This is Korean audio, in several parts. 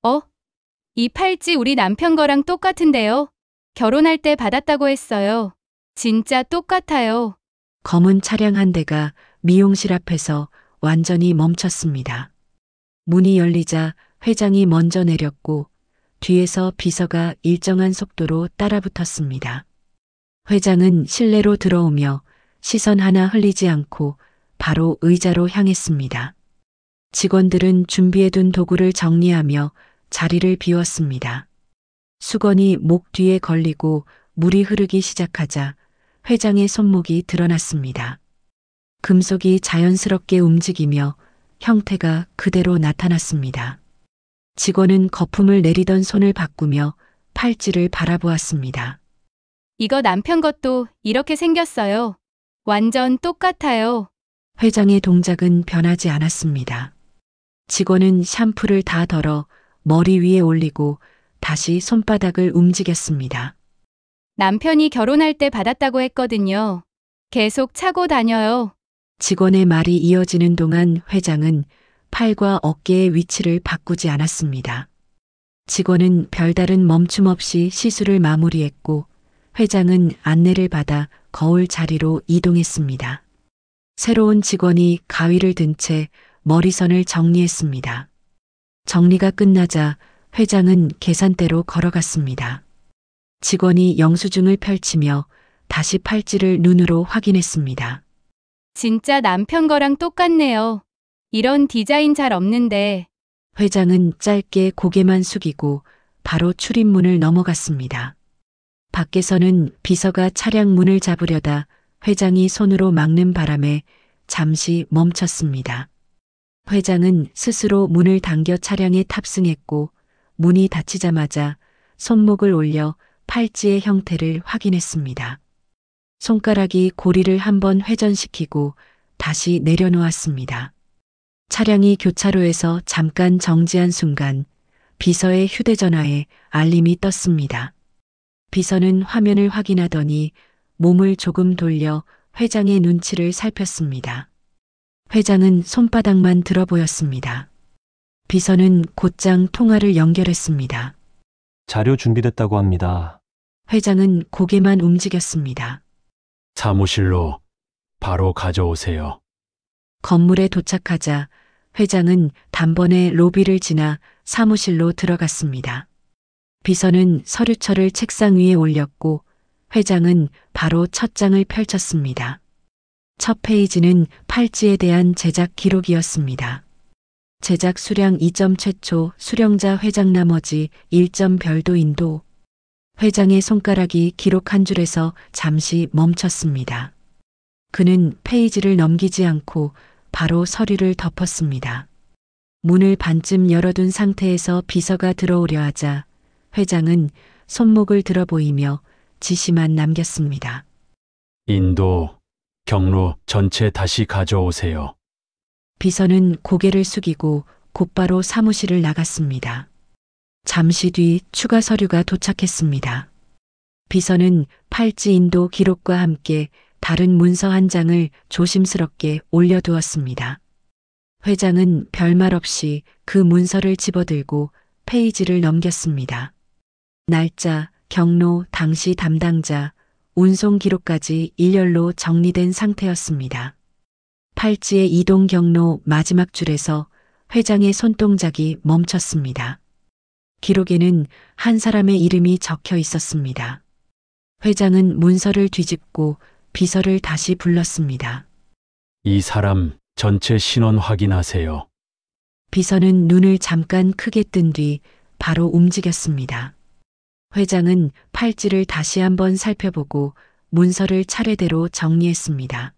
어? 이 팔찌 우리 남편 거랑 똑같은데요? 결혼할 때 받았다고 했어요. 진짜 똑같아요. 검은 차량 한 대가 미용실 앞에서 완전히 멈췄습니다. 문이 열리자 회장이 먼저 내렸고 뒤에서 비서가 일정한 속도로 따라붙었습니다. 회장은 실내로 들어오며 시선 하나 흘리지 않고 바로 의자로 향했습니다. 직원들은 준비해둔 도구를 정리하며 자리를 비웠습니다. 수건이 목 뒤에 걸리고 물이 흐르기 시작하자 회장의 손목이 드러났습니다. 금속이 자연스럽게 움직이며 형태가 그대로 나타났습니다. 직원은 거품을 내리던 손을 바꾸며 팔찌를 바라보았습니다. 이거 남편 것도 이렇게 생겼어요. 완전 똑같아요. 회장의 동작은 변하지 않았습니다. 직원은 샴푸를 다 덜어 머리 위에 올리고 다시 손바닥을 움직였습니다. 남편이 결혼할 때 받았다고 했거든요. 계속 차고 다녀요. 직원의 말이 이어지는 동안 회장은 팔과 어깨의 위치를 바꾸지 않았습니다. 직원은 별다른 멈춤 없이 시술을 마무리했고 회장은 안내를 받아 거울 자리로 이동했습니다. 새로운 직원이 가위를 든 채 머리선을 정리했습니다. 정리가 끝나자 회장은 계산대로 걸어갔습니다. 직원이 영수증을 펼치며 다시 팔찌를 눈으로 확인했습니다. 진짜 남편 거랑 똑같네요. 이런 디자인 잘 없는데. 회장은 짧게 고개만 숙이고 바로 출입문을 넘어갔습니다. 밖에서는 비서가 차량 문을 잡으려다 회장이 손으로 막는 바람에 잠시 멈췄습니다. 회장은 스스로 문을 당겨 차량에 탑승했고 문이 닫히자마자 손목을 올려 팔찌의 형태를 확인했습니다. 손가락이 고리를 한번 회전시키고 다시 내려놓았습니다. 차량이 교차로에서 잠깐 정지한 순간 비서의 휴대전화에 알림이 떴습니다. 비서는 화면을 확인하더니 몸을 조금 돌려 회장의 눈치를 살폈습니다. 회장은 손바닥만 들어 보였습니다. 비서는 곧장 통화를 연결했습니다. 자료 준비됐다고 합니다. 회장은 고개만 움직였습니다. 사무실로 바로 가져오세요. 건물에 도착하자 회장은 단번에 로비를 지나 사무실로 들어갔습니다. 비서는 서류철을 책상 위에 올렸고 회장은 바로 첫 장을 펼쳤습니다. 첫 페이지는 팔찌에 대한 제작 기록이었습니다. 제작 수량 2점 최초, 수령자 회장 나머지 1점 별도 인도. 회장의 손가락이 기록 한 줄에서 잠시 멈췄습니다. 그는 페이지를 넘기지 않고 바로 서류를 덮었습니다. 문을 반쯤 열어둔 상태에서 비서가 들어오려 하자 회장은 손목을 들어 보이며 지시만 남겼습니다. 인도, 경로 전체 다시 가져오세요. 비서는 고개를 숙이고 곧바로 사무실을 나갔습니다. 잠시 뒤 추가 서류가 도착했습니다. 비서는 팔찌 인도 기록과 함께 다른 문서 한 장을 조심스럽게 올려두었습니다. 회장은 별말 없이 그 문서를 집어들고 페이지를 넘겼습니다. 날짜, 경로, 당시 담당자, 운송 기록까지 일렬로 정리된 상태였습니다. 팔찌의 이동 경로 마지막 줄에서 회장의 손동작이 멈췄습니다. 기록에는 한 사람의 이름이 적혀 있었습니다. 회장은 문서를 뒤집고 비서를 다시 불렀습니다. 이 사람 전체 신원 확인하세요. 비서는 눈을 잠깐 크게 뜬 뒤 바로 움직였습니다. 회장은 팔찌를 다시 한번 살펴보고 문서를 차례대로 정리했습니다.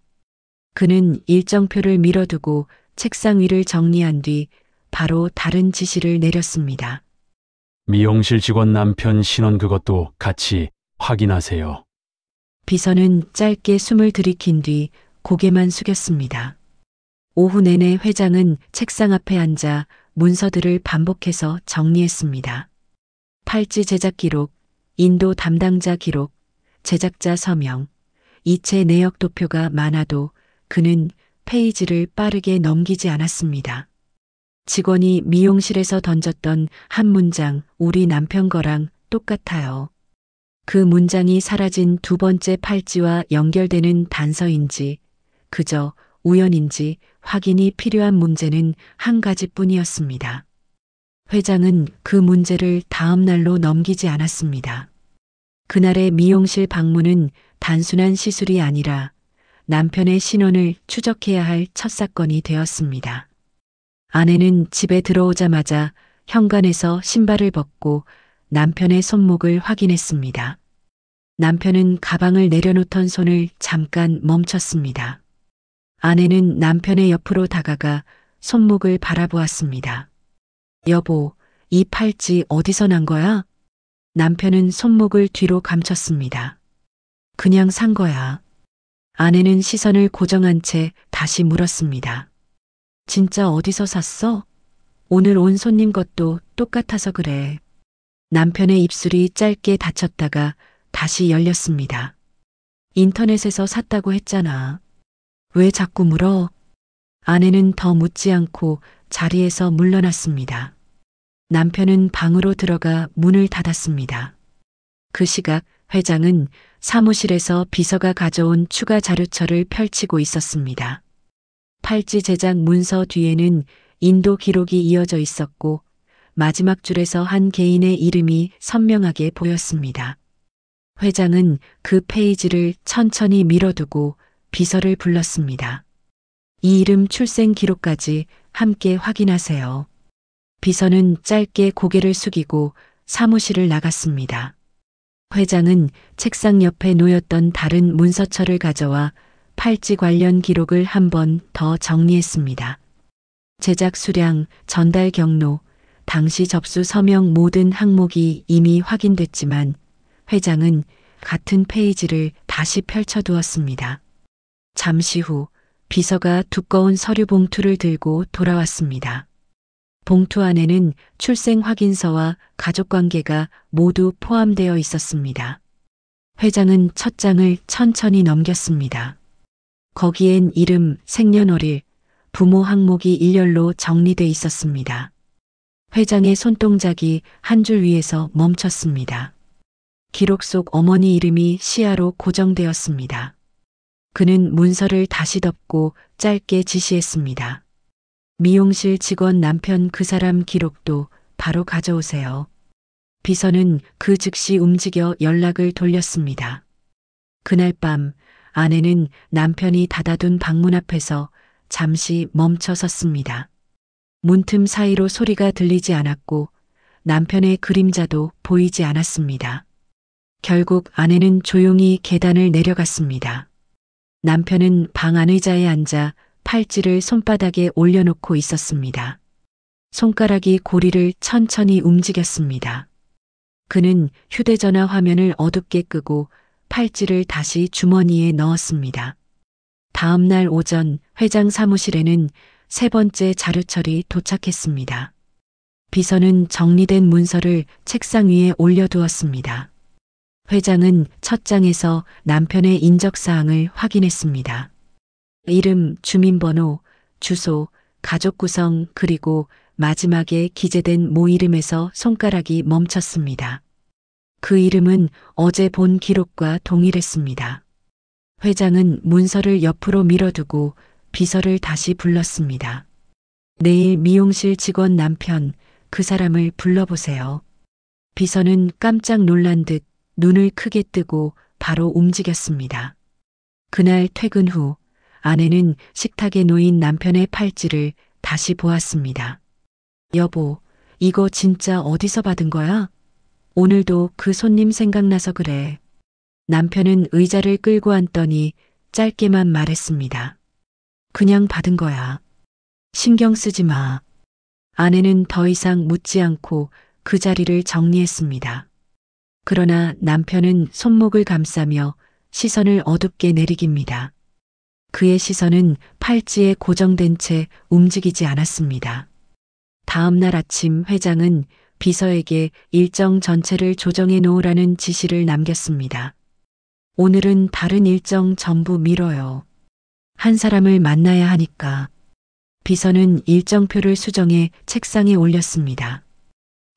그는 일정표를 밀어두고 책상 위를 정리한 뒤 바로 다른 지시를 내렸습니다. 미용실 직원 남편 신원 그것도 같이 확인하세요. 비서는 짧게 숨을 들이킨 뒤 고개만 숙였습니다. 오후 내내 회장은 책상 앞에 앉아 문서들을 반복해서 정리했습니다. 팔찌 제작 기록, 인도 담당자 기록, 제작자 서명, 이체 내역 도표가 많아도 그는 페이지를 빠르게 넘기지 않았습니다. 직원이 미용실에서 던졌던 한 문장, 우리 남편 거랑 똑같아요. 그 문장이 사라진 두 번째 팔찌와 연결되는 단서인지, 그저 우연인지 확인이 필요한 문제는 한 가지뿐이었습니다. 회장은 그 문제를 다음 날로 넘기지 않았습니다. 그날의 미용실 방문은 단순한 시술이 아니라 남편의 신원을 추적해야 할 첫 사건이 되었습니다. 아내는 집에 들어오자마자 현관에서 신발을 벗고 남편의 손목을 확인했습니다. 남편은 가방을 내려놓던 손을 잠깐 멈췄습니다. 아내는 남편의 옆으로 다가가 손목을 바라보았습니다. 여보, 이 팔찌 어디서 난 거야? 남편은 손목을 뒤로 감췄습니다. 그냥 산 거야. 아내는 시선을 고정한 채 다시 물었습니다. 진짜 어디서 샀어? 오늘 온 손님 것도 똑같아서 그래. 남편의 입술이 짧게 닫혔다가 다시 열렸습니다. 인터넷에서 샀다고 했잖아. 왜 자꾸 물어? 아내는 더 묻지 않고 자리에서 물러났습니다. 남편은 방으로 들어가 문을 닫았습니다. 그 시각 회장은 사무실에서 비서가 가져온 추가 자료처를 펼치고 있었습니다. 팔찌 제작 문서 뒤에는 인도 기록이 이어져 있었고 마지막 줄에서 한 개인의 이름이 선명하게 보였습니다. 회장은 그 페이지를 천천히 밀어두고 비서를 불렀습니다. 이 이름 출생 기록까지 함께 확인하세요. 비서는 짧게 고개를 숙이고 사무실을 나갔습니다. 회장은 책상 옆에 놓였던 다른 문서처를 가져와 팔찌 관련 기록을 한 번 더 정리했습니다. 제작 수량, 전달 경로, 당시 접수 서명 모든 항목이 이미 확인됐지만 회장은 같은 페이지를 다시 펼쳐두었습니다. 잠시 후 비서가 두꺼운 서류 봉투를 들고 돌아왔습니다. 봉투 안에는 출생 확인서와 가족관계가 모두 포함되어 있었습니다. 회장은 첫 장을 천천히 넘겼습니다. 거기엔 이름, 생년월일, 부모 항목이 일렬로 정리돼 있었습니다. 회장의 손동작이 한 줄 위에서 멈췄습니다. 기록 속 어머니 이름이 시야로 고정되었습니다. 그는 문서를 다시 덮고 짧게 지시했습니다. 미용실 직원 남편 그 사람 기록도 바로 가져오세요. 비서는 그 즉시 움직여 연락을 돌렸습니다. 그날 밤 아내는 남편이 닫아둔 방문 앞에서 잠시 멈춰 섰습니다. 문틈 사이로 소리가 들리지 않았고 남편의 그림자도 보이지 않았습니다. 결국 아내는 조용히 계단을 내려갔습니다. 남편은 방 안 의자에 앉아 팔찌를 손바닥에 올려놓고 있었습니다. 손가락이 고리를 천천히 움직였습니다. 그는 휴대전화 화면을 어둡게 끄고 팔찌를 다시 주머니에 넣었습니다. 다음 날 오전 회장 사무실에는 세 번째 자료철이 도착했습니다. 비서는 정리된 문서를 책상 위에 올려두었습니다. 회장은 첫 장에서 남편의 인적사항을 확인했습니다. 이름, 주민번호, 주소, 가족 구성 그리고 마지막에 기재된 모 이름에서 손가락이 멈췄습니다. 그 이름은 어제 본 기록과 동일했습니다. 회장은 문서를 옆으로 밀어두고 비서를 다시 불렀습니다. 내일 미용실 직원 남편, 그 사람을 불러보세요. 비서는 깜짝 놀란 듯 눈을 크게 뜨고 바로 움직였습니다. 그날 퇴근 후 아내는 식탁에 놓인 남편의 팔찌를 다시 보았습니다. 여보, 이거 진짜 어디서 받은 거야? 오늘도 그 손님 생각나서 그래. 남편은 의자를 끌고 앉더니 짧게만 말했습니다. 그냥 받은 거야. 신경 쓰지 마. 아내는 더 이상 묻지 않고 그 자리를 정리했습니다. 그러나 남편은 손목을 감싸며 시선을 어둡게 내리깁니다. 그의 시선은 팔찌에 고정된 채 움직이지 않았습니다. 다음 날 아침 회장은 비서에게 일정 전체를 조정해 놓으라는 지시를 남겼습니다. 오늘은 다른 일정 전부 미뤄요. 한 사람을 만나야 하니까. 비서는 일정표를 수정해 책상에 올렸습니다.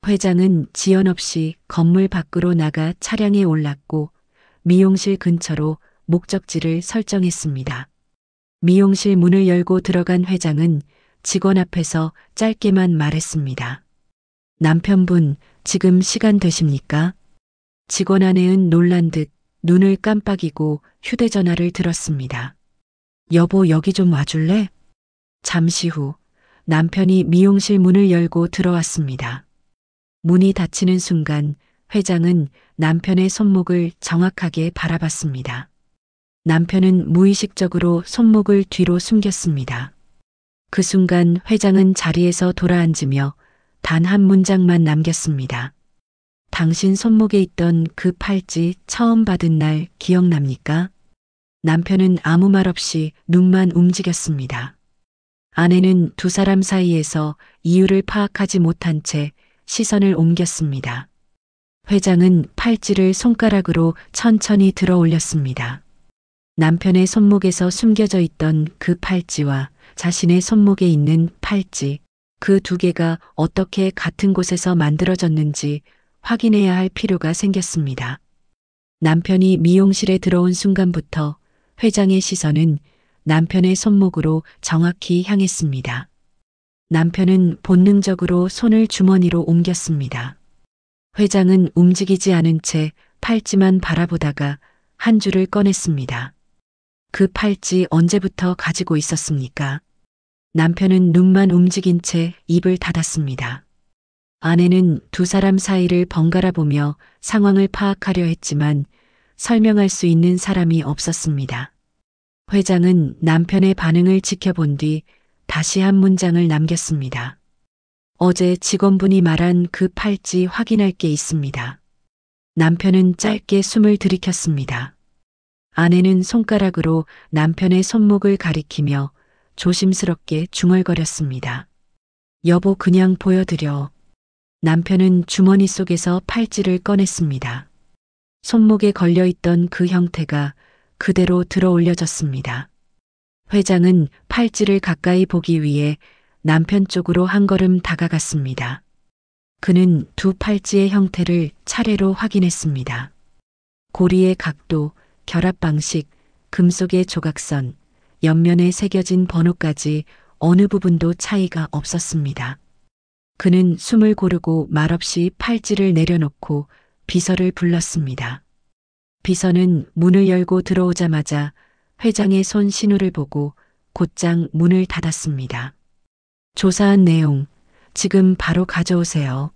회장은 지연 없이 건물 밖으로 나가 차량에 올랐고 미용실 근처로 목적지를 설정했습니다. 미용실 문을 열고 들어간 회장은 직원 앞에서 짧게만 말했습니다. 남편분, 지금 시간 되십니까? 직원 아내는 놀란 듯 눈을 깜빡이고 휴대전화를 들었습니다. 여보, 여기 좀 와줄래? 잠시 후 남편이 미용실 문을 열고 들어왔습니다. 문이 닫히는 순간 회장은 남편의 손목을 정확하게 바라봤습니다. 남편은 무의식적으로 손목을 뒤로 숨겼습니다. 그 순간 회장은 자리에서 돌아앉으며 단 한 문장만 남겼습니다. 당신 손목에 있던 그 팔찌 처음 받은 날 기억납니까? 남편은 아무 말 없이 눈만 움직였습니다. 아내는 두 사람 사이에서 이유를 파악하지 못한 채 시선을 옮겼습니다. 회장은 팔찌를 손가락으로 천천히 들어 올렸습니다. 남편의 손목에서 숨겨져 있던 그 팔찌와 자신의 손목에 있는 팔찌, 그 두 개가 어떻게 같은 곳에서 만들어졌는지 확인해야 할 필요가 생겼습니다. 남편이 미용실에 들어온 순간부터 회장의 시선은 남편의 손목으로 정확히 향했습니다. 남편은 본능적으로 손을 주머니로 옮겼습니다. 회장은 움직이지 않은 채 팔찌만 바라보다가 한 줄을 꺼냈습니다. 그 팔찌 언제부터 가지고 있었습니까? 남편은 눈만 움직인 채 입을 닫았습니다. 아내는 두 사람 사이를 번갈아 보며 상황을 파악하려 했지만 설명할 수 있는 사람이 없었습니다. 회장은 남편의 반응을 지켜본 뒤 다시 한 문장을 남겼습니다. 어제 직원분이 말한 그 팔찌 확인할 게 있습니다. 남편은 짧게 숨을 들이켰습니다. 아내는 손가락으로 남편의 손목을 가리키며 조심스럽게 중얼거렸습니다. 여보, 그냥 보여드려. 남편은 주머니 속에서 팔찌를 꺼냈습니다. 손목에 걸려있던 그 형태가 그대로 들어 올려졌습니다. 회장은 팔찌를 가까이 보기 위해 남편 쪽으로 한 걸음 다가갔습니다. 그는 두 팔찌의 형태를 차례로 확인했습니다. 고리의 각도, 결합 방식, 금속의 조각선, 옆면에 새겨진 번호까지 어느 부분도 차이가 없었습니다. 그는 숨을 고르고 말없이 팔찌를 내려놓고 비서를 불렀습니다. 비서는 문을 열고 들어오자마자 회장의 손 신호를 보고 곧장 문을 닫았습니다. 조사한 내용, 지금 바로 가져오세요.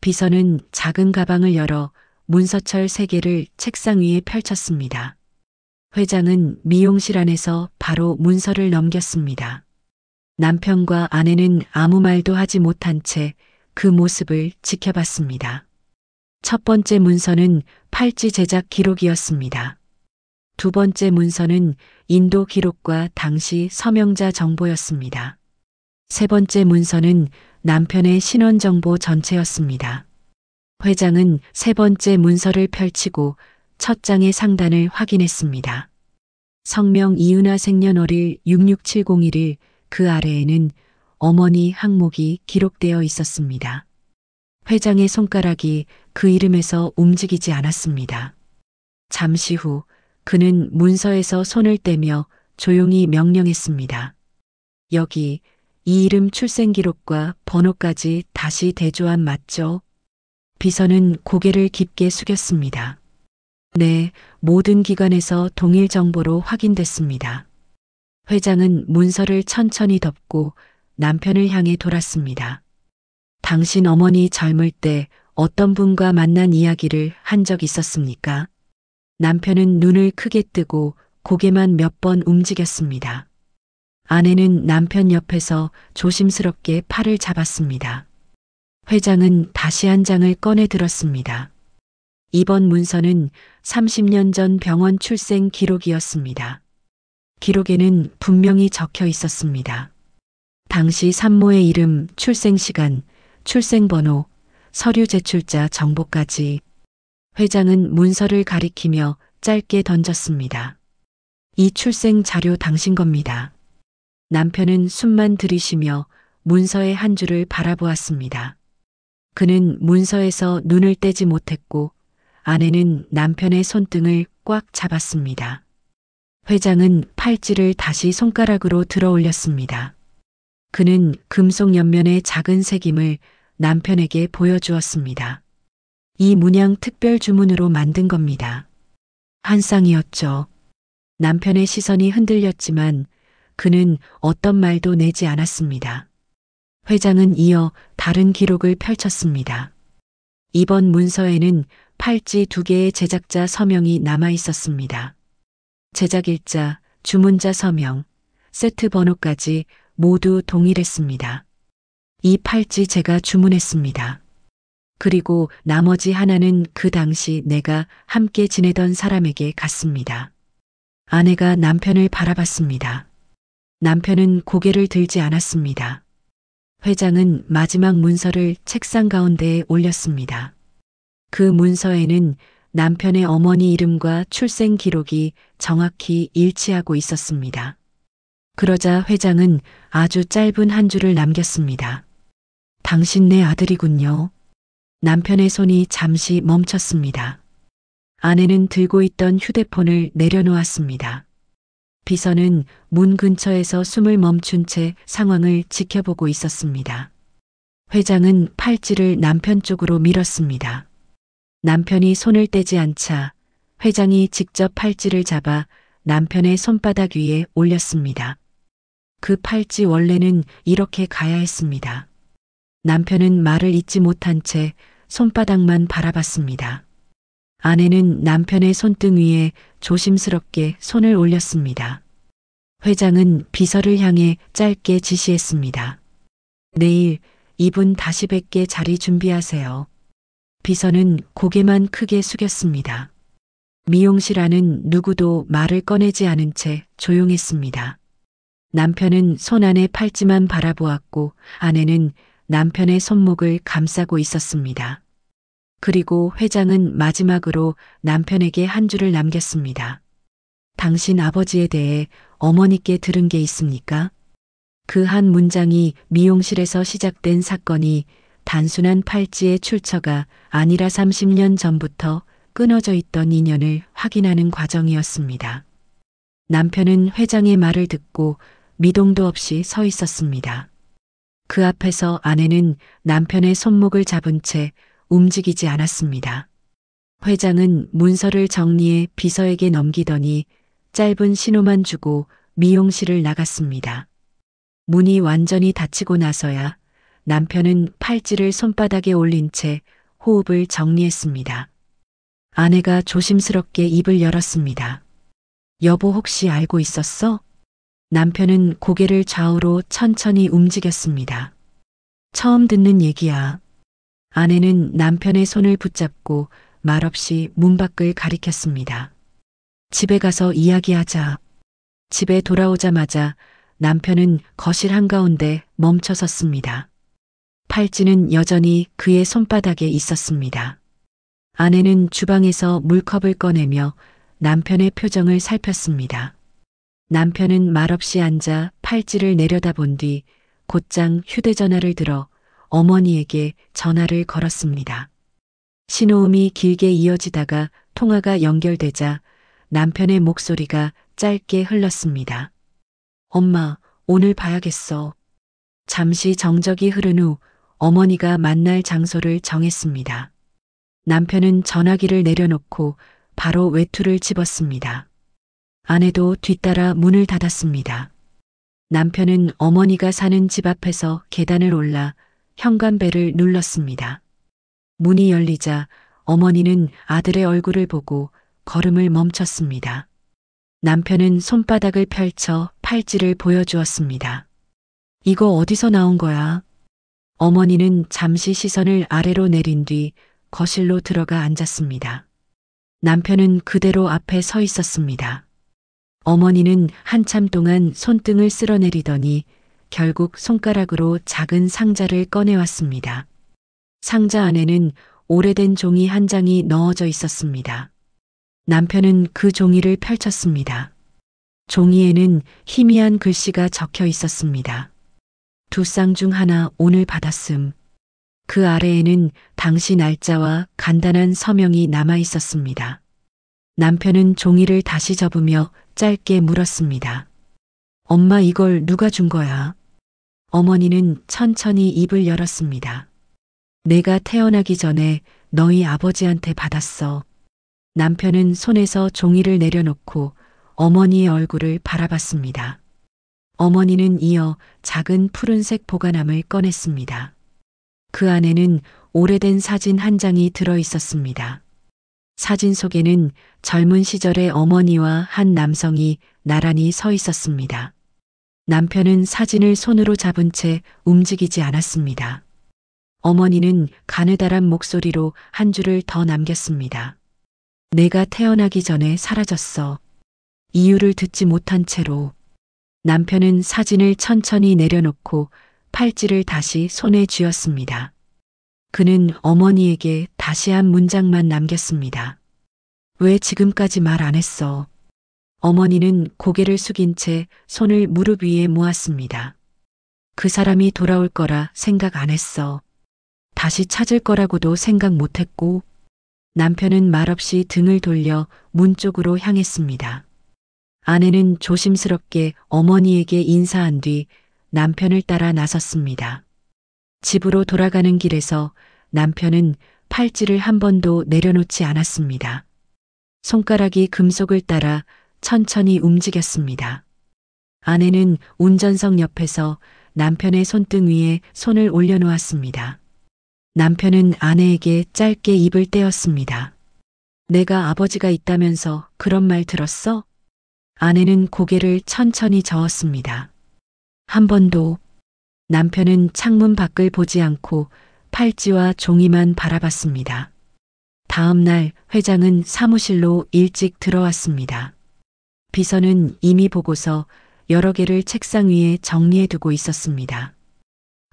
비서는 작은 가방을 열어 문서철 3개를 책상 위에 펼쳤습니다. 회장은 미용실 안에서 바로 문서를 넘겼습니다. 남편과 아내는 아무 말도 하지 못한 채 그 모습을 지켜봤습니다. 첫 번째 문서는 팔찌 제작 기록이었습니다. 두 번째 문서는 인도 기록과 당시 서명자 정보였습니다. 세 번째 문서는 남편의 신원 정보 전체였습니다. 회장은 세 번째 문서를 펼치고 첫 장의 상단을 확인했습니다. 성명 이은하 생년월일 66701일, 그 아래에는 어머니 항목이 기록되어 있었습니다. 회장의 손가락이 그 이름에서 움직이지 않았습니다. 잠시 후 그는 문서에서 손을 떼며 조용히 명령했습니다. 여기 이 이름 출생 기록과 번호까지 다시 대조한 맞죠? 비서는 고개를 깊게 숙였습니다. 네, 모든 기관에서 동일 정보로 확인됐습니다. 회장은 문서를 천천히 덮고 남편을 향해 돌았습니다. 당신 어머니 젊을 때 어떤 분과 만난 이야기를 한 적 있었습니까? 남편은 눈을 크게 뜨고 고개만 몇 번 움직였습니다. 아내는 남편 옆에서 조심스럽게 팔을 잡았습니다. 회장은 다시 한 장을 꺼내 들었습니다. 이번 문서는 30년 전 병원 출생 기록이었습니다. 기록에는 분명히 적혀 있었습니다. 당시 산모의 이름, 출생 시간, 출생번호, 서류 제출자 정보까지. 회장은 문서를 가리키며 짧게 던졌습니다. 이 출생 자료 당신 겁니다. 남편은 숨만 들이쉬며 문서의 한 줄을 바라보았습니다. 그는 문서에서 눈을 떼지 못했고 아내는 남편의 손등을 꽉 잡았습니다. 회장은 팔찌를 다시 손가락으로 들어 올렸습니다. 그는 금속 옆면의 작은 새김을 남편에게 보여주었습니다. 이 문양 특별 주문으로 만든 겁니다. 한 쌍이었죠. 남편의 시선이 흔들렸지만 그는 어떤 말도 내지 않았습니다. 회장은 이어 다른 기록을 펼쳤습니다. 이번 문서에는 팔찌 2개의 제작자 서명이 남아 있었습니다. 제작일자, 주문자 서명, 세트 번호까지 모두 동일했습니다. 이 팔찌 제가 주문했습니다. 그리고 나머지 하나는 그 당시 내가 함께 지내던 사람에게 갔습니다. 아내가 남편을 바라봤습니다. 남편은 고개를 들지 않았습니다. 회장은 마지막 문서를 책상 가운데에 올렸습니다. 그 문서에는 남편의 어머니 이름과 출생 기록이 정확히 일치하고 있었습니다. 그러자 회장은 아주 짧은 한 줄을 남겼습니다. 당신 내 아들이군요. 남편의 손이 잠시 멈췄습니다. 아내는 들고 있던 휴대폰을 내려놓았습니다. 비서는 문 근처에서 숨을 멈춘 채 상황을 지켜보고 있었습니다. 회장은 팔찌를 남편 쪽으로 밀었습니다. 남편이 손을 떼지 않자 회장이 직접 팔찌를 잡아 남편의 손바닥 위에 올렸습니다. 그 팔찌 원래는 이렇게 가야 했습니다. 남편은 말을 잇지 못한 채 손바닥만 바라봤습니다. 아내는 남편의 손등 위에 조심스럽게 손을 올렸습니다. 회장은 비서를 향해 짧게 지시했습니다. 내일 이분 다시 뵙게 자리 준비하세요. 비서는 고개만 크게 숙였습니다. 미용실 안은 누구도 말을 꺼내지 않은 채 조용했습니다. 남편은 손 안의 팔찌만 바라보았고 아내는 남편의 손목을 감싸고 있었습니다. 그리고 회장은 마지막으로 남편에게 한 줄을 남겼습니다. 당신 아버지에 대해 어머니께 들은 게 있습니까? 그 한 문장이 미용실에서 시작된 사건이 단순한 팔찌의 출처가 아니라 30년 전부터 끊어져 있던 인연을 확인하는 과정이었습니다. 남편은 회장의 말을 듣고 미동도 없이 서 있었습니다. 그 앞에서 아내는 남편의 손목을 잡은 채 움직이지 않았습니다. 회장은 문서를 정리해 비서에게 넘기더니 짧은 신호만 주고 미용실을 나갔습니다. 문이 완전히 닫히고 나서야 남편은 팔찌를 손바닥에 올린 채 호흡을 정리했습니다. 아내가 조심스럽게 입을 열었습니다. 여보 혹시 알고 있었어? 남편은 고개를 좌우로 천천히 움직였습니다. 처음 듣는 얘기야. 아내는 남편의 손을 붙잡고 말없이 문 밖을 가리켰습니다. 집에 가서 이야기하자. 집에 돌아오자마자 남편은 거실 한가운데 멈춰 섰습니다. 팔찌는 여전히 그의 손바닥에 있었습니다. 아내는 주방에서 물컵을 꺼내며 남편의 표정을 살폈습니다. 남편은 말없이 앉아 팔찌를 내려다본 뒤 곧장 휴대전화를 들어 어머니에게 전화를 걸었습니다. 신호음이 길게 이어지다가 통화가 연결되자 남편의 목소리가 짧게 흘렀습니다. 엄마, 오늘 봐야겠어. 잠시 정적이 흐른 후 어머니가 만날 장소를 정했습니다. 남편은 전화기를 내려놓고 바로 외투를 집었습니다. 아내도 뒤따라 문을 닫았습니다. 남편은 어머니가 사는 집 앞에서 계단을 올라 현관벨을 눌렀습니다. 문이 열리자 어머니는 아들의 얼굴을 보고 걸음을 멈췄습니다. 남편은 손바닥을 펼쳐 팔찌를 보여주었습니다. 이거 어디서 나온 거야? 어머니는 잠시 시선을 아래로 내린 뒤 거실로 들어가 앉았습니다. 남편은 그대로 앞에 서 있었습니다. 어머니는 한참 동안 손등을 쓸어내리더니 결국 손가락으로 작은 상자를 꺼내왔습니다. 상자 안에는 오래된 종이 한 장이 넣어져 있었습니다. 남편은 그 종이를 펼쳤습니다. 종이에는 희미한 글씨가 적혀 있었습니다. 두 쌍 중 하나 오늘 받았음. 그 아래에는 당시 날짜와 간단한 서명이 남아 있었습니다. 남편은 종이를 다시 접으며 짧게 물었습니다. 엄마, 이걸 누가 준 거야? 어머니는 천천히 입을 열었습니다. 내가 태어나기 전에 너희 아버지한테 받았어. 남편은 손에서 종이를 내려놓고 어머니의 얼굴을 바라봤습니다. 어머니는 이어 작은 푸른색 보관함을 꺼냈습니다. 그 안에는 오래된 사진 한 장이 들어 있었습니다. 사진 속에는 젊은 시절의 어머니와 한 남성이 나란히 서 있었습니다. 남편은 사진을 손으로 잡은 채 움직이지 않았습니다. 어머니는 가느다란 목소리로 한 줄을 더 남겼습니다. 내가 태어나기 전에 사라졌어. 이유를 듣지 못한 채로. 남편은 사진을 천천히 내려놓고 팔찌를 다시 손에 쥐었습니다. 그는 어머니에게 다시 한 문장만 남겼습니다. 왜 지금까지 말 안 했어? 어머니는 고개를 숙인 채 손을 무릎 위에 모았습니다. 그 사람이 돌아올 거라 생각 안 했어. 다시 찾을 거라고도 생각 못 했고. 남편은 말없이 등을 돌려 문 쪽으로 향했습니다. 아내는 조심스럽게 어머니에게 인사한 뒤 남편을 따라 나섰습니다. 집으로 돌아가는 길에서 남편은 팔찌를 한 번도 내려놓지 않았습니다. 손가락이 금속을 따라 천천히 움직였습니다. 아내는 운전석 옆에서 남편의 손등 위에 손을 올려놓았습니다. 남편은 아내에게 짧게 입을 떼었습니다. 내가 아버지가 있다면서 그런 말 들었어? 아내는 고개를 천천히 저었습니다. 한 번도. 남편은 창문 밖을 보지 않고 팔찌와 종이만 바라봤습니다. 다음 날 회장은 사무실로 일찍 들어왔습니다. 비서는 이미 보고서 여러 개를 책상 위에 정리해두고 있었습니다.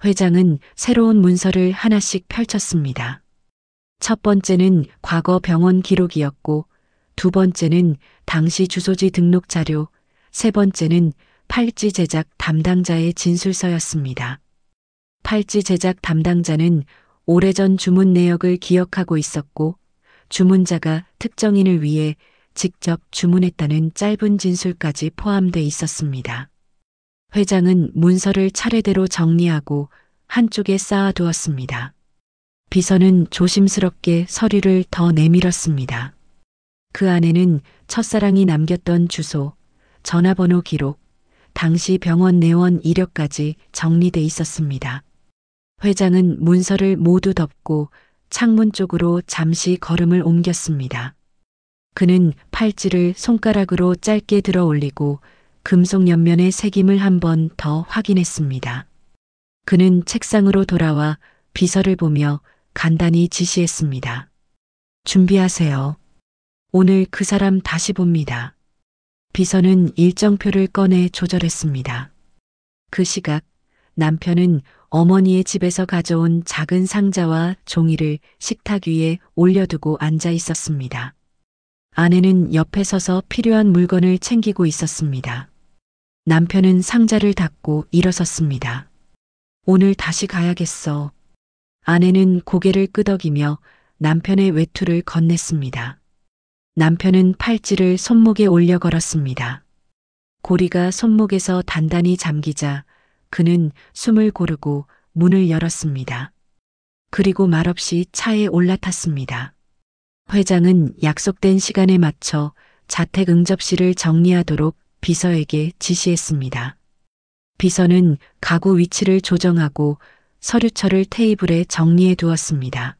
회장은 새로운 문서를 하나씩 펼쳤습니다. 첫 번째는 과거 병원 기록이었고, 두 번째는 당시 주소지 등록 자료, 세 번째는 팔찌 제작 담당자의 진술서였습니다. 팔찌 제작 담당자는 오래전 주문 내역을 기억하고 있었고, 주문자가 특정인을 위해 직접 주문했다는 짧은 진술까지 포함돼 있었습니다. 회장은 문서를 차례대로 정리하고 한쪽에 쌓아두었습니다. 비서는 조심스럽게 서류를 더 내밀었습니다. 그 안에는 첫사랑이 남겼던 주소, 전화번호 기록, 당시 병원 내원 이력까지 정리돼 있었습니다. 회장은 문서를 모두 덮고 창문 쪽으로 잠시 걸음을 옮겼습니다. 그는 팔찌를 손가락으로 짧게 들어 올리고 금속 옆면의 새김을 한 번 더 확인했습니다. 그는 책상으로 돌아와 비서를 보며 간단히 지시했습니다. 준비하세요. 오늘 그 사람 다시 봅니다. 비서는 일정표를 꺼내 조절했습니다. 그 시각 남편은 어머니의 집에서 가져온 작은 상자와 종이를 식탁 위에 올려두고 앉아 있었습니다. 아내는 옆에 서서 필요한 물건을 챙기고 있었습니다. 남편은 상자를 닫고 일어섰습니다. 오늘 다시 가야겠어. 아내는 고개를 끄덕이며 남편의 외투를 건넸습니다. 남편은 팔찌를 손목에 올려 걸었습니다. 고리가 손목에서 단단히 잠기자 그는 숨을 고르고 문을 열었습니다. 그리고 말없이 차에 올라탔습니다. 회장은 약속된 시간에 맞춰 자택 응접실을 정리하도록 비서에게 지시했습니다. 비서는 가구 위치를 조정하고 서류철을 테이블에 정리해 두었습니다.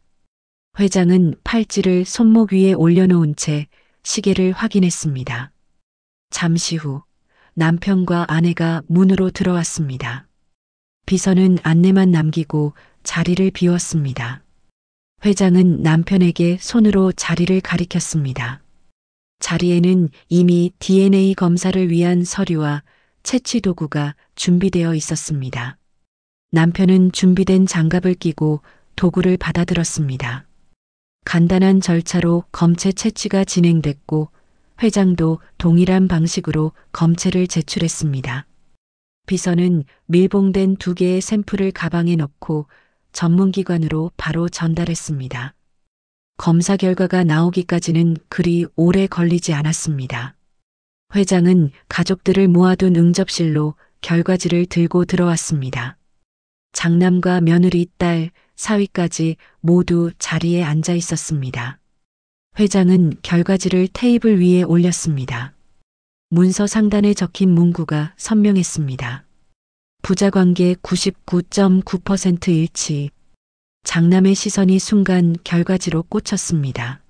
회장은 팔찌를 손목 위에 올려놓은 채 시계를 확인했습니다. 잠시 후 남편과 아내가 문으로 들어왔습니다. 비서는 안내만 남기고 자리를 비웠습니다. 회장은 남편에게 손으로 자리를 가리켰습니다. 자리에는 이미 DNA 검사를 위한 서류와 채취 도구가 준비되어 있었습니다. 남편은 준비된 장갑을 끼고 도구를 받아들었습니다. 간단한 절차로 검체 채취가 진행됐고 회장도 동일한 방식으로 검체를 제출했습니다. 비서는 밀봉된 2개의 샘플을 가방에 넣고 전문기관으로 바로 전달했습니다. 검사 결과가 나오기까지는 그리 오래 걸리지 않았습니다. 회장은 가족들을 모아둔 응접실로 결과지를 들고 들어왔습니다. 장남과 며느리, 딸, 사위까지 모두 자리에 앉아 있었습니다. 회장은 결과지를 테이블 위에 올렸습니다. 문서 상단에 적힌 문구가 선명했습니다. 부자관계 99.9% 일치. 장남의 시선이 순간 결과지로 꽂혔습니다.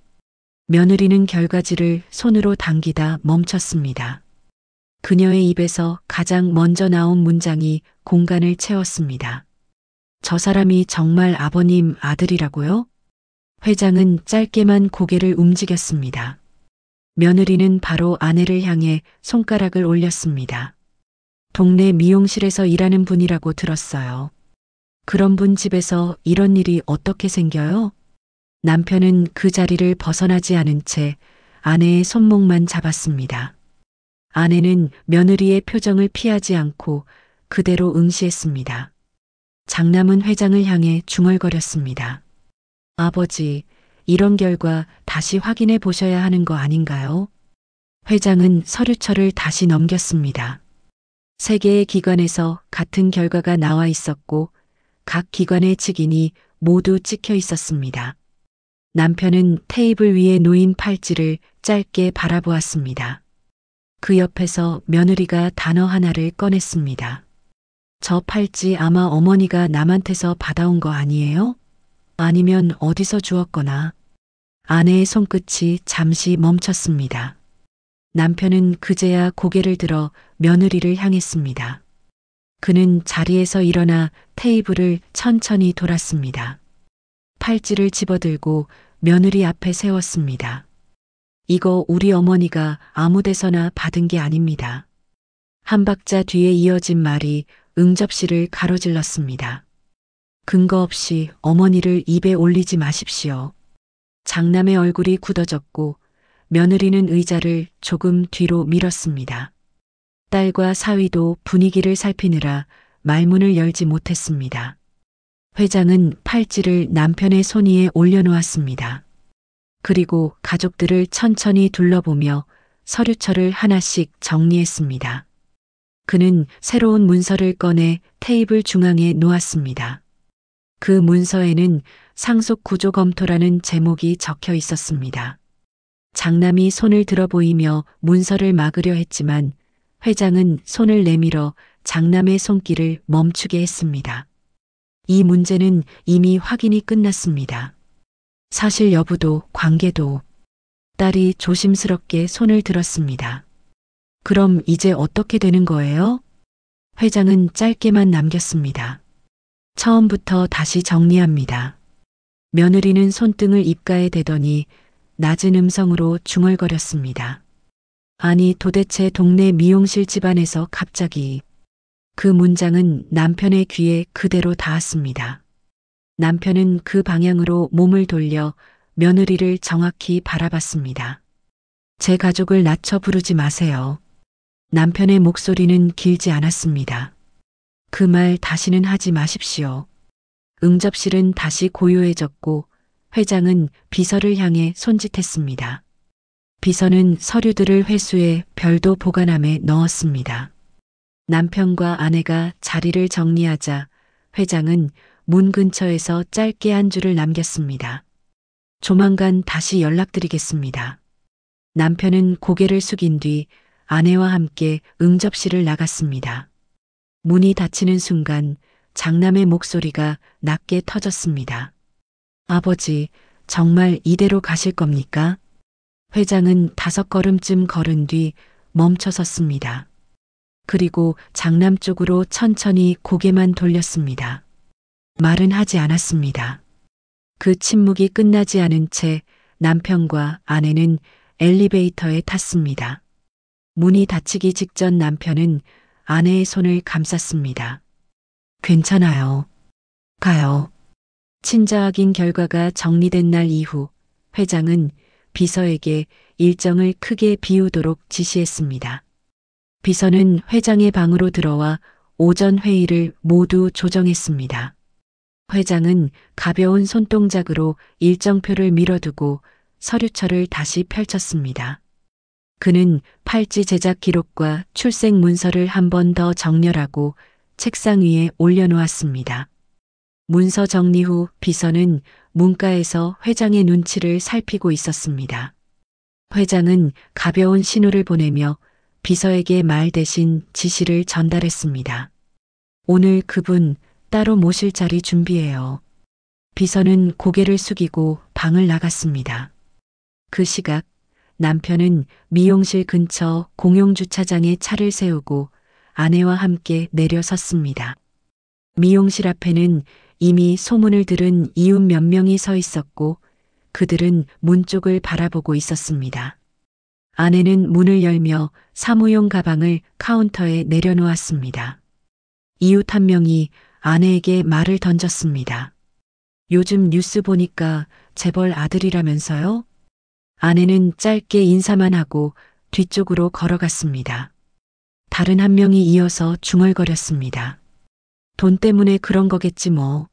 며느리는 결과지를 손으로 당기다 멈췄습니다. 그녀의 입에서 가장 먼저 나온 문장이 공간을 채웠습니다. 저 사람이 정말 아버님 아들이라고요? 회장은 짧게만 고개를 움직였습니다. 며느리는 바로 아내를 향해 손가락을 올렸습니다. 동네 미용실에서 일하는 분이라고 들었어요. 그런 분 집에서 이런 일이 어떻게 생겨요? 남편은 그 자리를 벗어나지 않은 채 아내의 손목만 잡았습니다. 아내는 며느리의 표정을 피하지 않고 그대로 응시했습니다. 장남은 회장을 향해 중얼거렸습니다. 아버지, 이런 결과 다시 확인해 보셔야 하는 거 아닌가요? 회장은 서류철을 다시 넘겼습니다. 3개의 기관에서 같은 결과가 나와 있었고 각 기관의 직인이 모두 찍혀 있었습니다. 남편은 테이블 위에 놓인 팔찌를 짧게 바라보았습니다. 그 옆에서 며느리가 단어 하나를 꺼냈습니다. 저 팔찌 아마 어머니가 남한테서 받아온 거 아니에요? 아니면 어디서 주었거나. 아내의 손끝이 잠시 멈췄습니다. 남편은 그제야 고개를 들어 며느리를 향했습니다. 그는 자리에서 일어나 테이블을 천천히 돌았습니다. 팔찌를 집어들고 며느리 앞에 세웠습니다. 이거 우리 어머니가 아무 데서나 받은 게 아닙니다. 한 박자 뒤에 이어진 말이 응접실을 가로질렀습니다. 근거 없이 어머니를 입에 올리지 마십시오. 장남의 얼굴이 굳어졌고 며느리는 의자를 조금 뒤로 밀었습니다. 딸과 사위도 분위기를 살피느라 말문을 열지 못했습니다. 회장은 팔찌를 남편의 손 위에 올려놓았습니다. 그리고 가족들을 천천히 둘러보며 서류철을 하나씩 정리했습니다. 그는 새로운 문서를 꺼내 테이블 중앙에 놓았습니다. 그 문서에는 상속 구조 검토라는 제목이 적혀 있었습니다. 장남이 손을 들어 보이며 문서를 막으려 했지만 회장은 손을 내밀어 장남의 손길을 멈추게 했습니다. 이 문제는 이미 확인이 끝났습니다. 사실 여부도 관계도. 딸이 조심스럽게 손을 들었습니다. 그럼 이제 어떻게 되는 거예요? 회장은 짧게만 남겼습니다. 처음부터 다시 정리합니다. 며느리는 손등을 입가에 대더니 낮은 음성으로 중얼거렸습니다. 아니 도대체 동네 미용실 집안에서 갑자기. 그 문장은 남편의 귀에 그대로 닿았습니다. 남편은 그 방향으로 몸을 돌려 며느리를 정확히 바라봤습니다. 제 가족을 낮춰 부르지 마세요. 남편의 목소리는 길지 않았습니다. 그 말 다시는 하지 마십시오. 응접실은 다시 고요해졌고 회장은 비서를 향해 손짓했습니다. 비서는 서류들을 회수해 별도 보관함에 넣었습니다. 남편과 아내가 자리를 정리하자 회장은 문 근처에서 짧게 한 줄을 남겼습니다. 조만간 다시 연락드리겠습니다. 남편은 고개를 숙인 뒤 아내와 함께 응접실을 나갔습니다. 문이 닫히는 순간 장남의 목소리가 낮게 터졌습니다. 아버지, 정말 이대로 가실 겁니까? 회장은 5걸음쯤 걸은 뒤 멈춰 섰습니다. 그리고 장남 쪽으로 천천히 고개만 돌렸습니다. 말은 하지 않았습니다. 그 침묵이 끝나지 않은 채 남편과 아내는 엘리베이터에 탔습니다. 문이 닫히기 직전 남편은 아내의 손을 감쌌습니다. 괜찮아요. 가요. 친자 확인 결과가 정리된 날 이후 회장은 비서에게 일정을 크게 비우도록 지시했습니다. 비서는 회장의 방으로 들어와 오전 회의를 모두 조정했습니다. 회장은 가벼운 손동작으로 일정표를 밀어두고 서류철을 다시 펼쳤습니다. 그는 팔찌 제작 기록과 출생 문서를 한 번 더 정렬하고 책상 위에 올려놓았습니다. 문서 정리 후 비서는 문가에서 회장의 눈치를 살피고 있었습니다. 회장은 가벼운 신호를 보내며 비서에게 말 대신 지시를 전달했습니다. 오늘 그분 따로 모실 자리 준비해요. 비서는 고개를 숙이고 방을 나갔습니다. 그 시각 남편은 미용실 근처 공용주차장에 차를 세우고 아내와 함께 내려섰습니다. 미용실 앞에는 이미 소문을 들은 이웃 몇 명이 서 있었고 그들은 문 쪽을 바라보고 있었습니다. 아내는 문을 열며 사무용 가방을 카운터에 내려놓았습니다. 이웃 한 명이 아내에게 말을 던졌습니다. 요즘 뉴스 보니까 재벌 아들이라면서요? 아내는 짧게 인사만 하고 뒤쪽으로 걸어갔습니다. 다른 한 명이 이어서 중얼거렸습니다. 돈 때문에 그런 거겠지 뭐.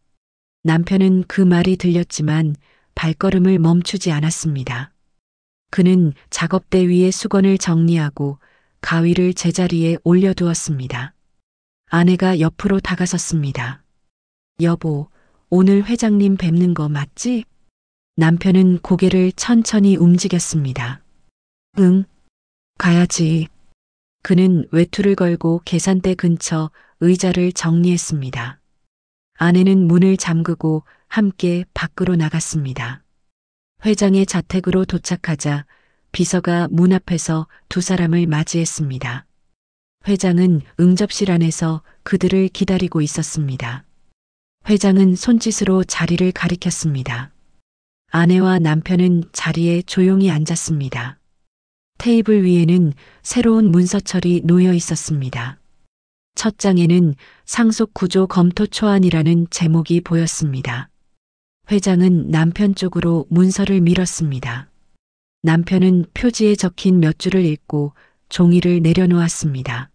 남편은 그 말이 들렸지만 발걸음을 멈추지 않았습니다. 그는 작업대 위에 수건을 정리하고 가위를 제자리에 올려두었습니다. 아내가 옆으로 다가섰습니다. 여보, 오늘 회장님 뵙는 거 맞지? 남편은 고개를 천천히 움직였습니다. 응, 가야지. 그는 외투를 걸고 계산대 근처 의자를 정리했습니다. 아내는 문을 잠그고 함께 밖으로 나갔습니다. 회장의 자택으로 도착하자 비서가 문 앞에서 두 사람을 맞이했습니다. 회장은 응접실 안에서 그들을 기다리고 있었습니다. 회장은 손짓으로 자리를 가리켰습니다. 아내와 남편은 자리에 조용히 앉았습니다. 테이블 위에는 새로운 문서철이 놓여 있었습니다. 첫 장에는 상속 구조 검토 초안이라는 제목이 보였습니다. 회장은 남편 쪽으로 문서를 밀었습니다. 남편은 표지에 적힌 몇 줄을 읽고 종이를 내려놓았습니다.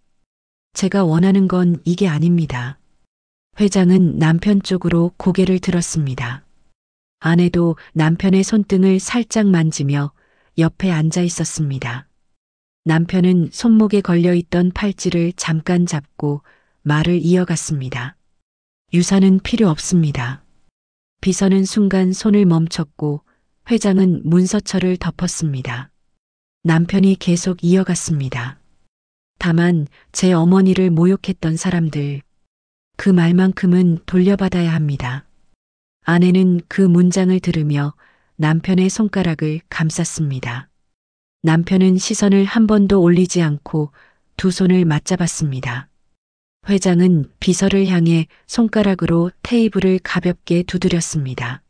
제가 원하는 건 이게 아닙니다. 회장은 남편 쪽으로 고개를 들었습니다. 아내도 남편의 손등을 살짝 만지며 옆에 앉아 있었습니다. 남편은 손목에 걸려있던 팔찌를 잠깐 잡고 말을 이어갔습니다. 유산은 필요 없습니다. 비서는 순간 손을 멈췄고 회장은 문서철을 덮었습니다. 남편이 계속 이어갔습니다. 다만 제 어머니를 모욕했던 사람들, 그 말만큼은 돌려받아야 합니다. 아내는 그 문장을 들으며 남편의 손가락을 감쌌습니다. 남편은 시선을 한 번도 올리지 않고 두 손을 맞잡았습니다. 회장은 비서를 향해 손가락으로 테이블을 가볍게 두드렸습니다.